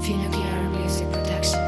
Finocchiaro Music Production.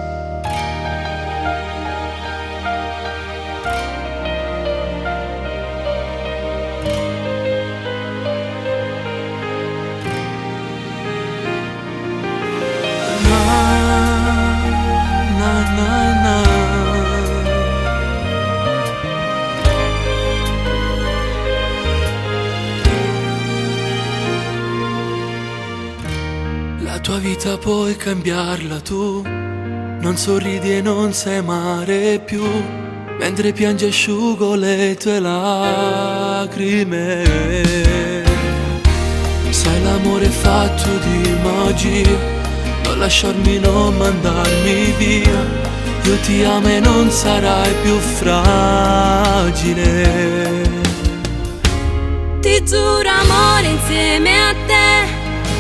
La tua vita puoi cambiarla tu, non sorridi e non sai amare più, mentre piangi asciugo le tue lacrime. Sai l'amore è fatto di magia, non lasciarmi, non mandarmi via, io ti amo e non sarai più fragile. Ti giuro amore insieme a te,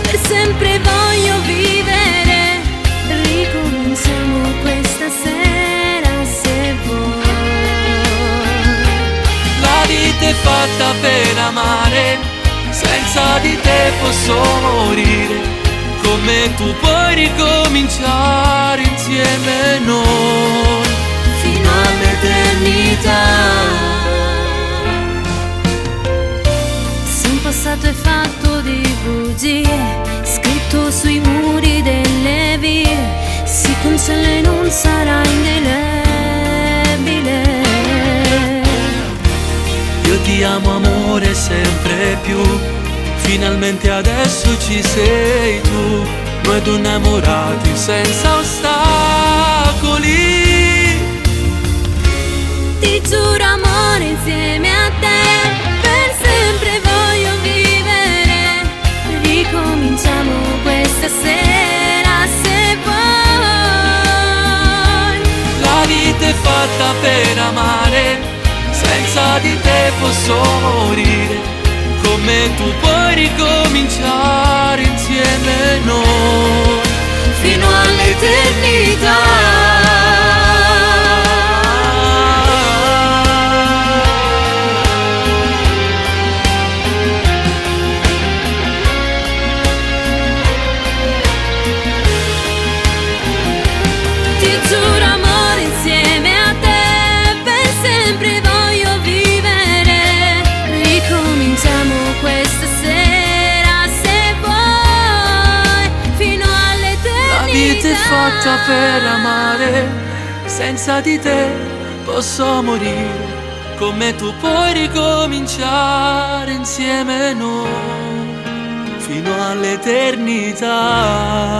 per sempre voglio vivere. Ricominciamo questa sera se vuoi. La vita è fatta per amare, senza di te posso morire. Come tu puoi ricominciare insieme noi, fino all'eternità. Se un passato è fatto di bugie, scritto sui muri delle vie, si cancella e non sarà indelebile. io ti amo amore sempre più, finalmente adesso ci sei tu, noi due innamorati senza ostacoli. Ti giuro amore insieme a te, per sempre voglio vivere. Ricominciamo questa sera se vuoi. La vita è fatta per amare, senza di te posso morire. Come tu puoi ricominciare insieme noi, fino all'eternità. Ti giuro amore insieme a te, per sempre voglio vivere. Ricominciamo questa sera se vuoi, fino all'eternità. la vita è fatta per amare, senza di te posso morire. Come tu puoi ricominciare insieme noi, fino all'eternità.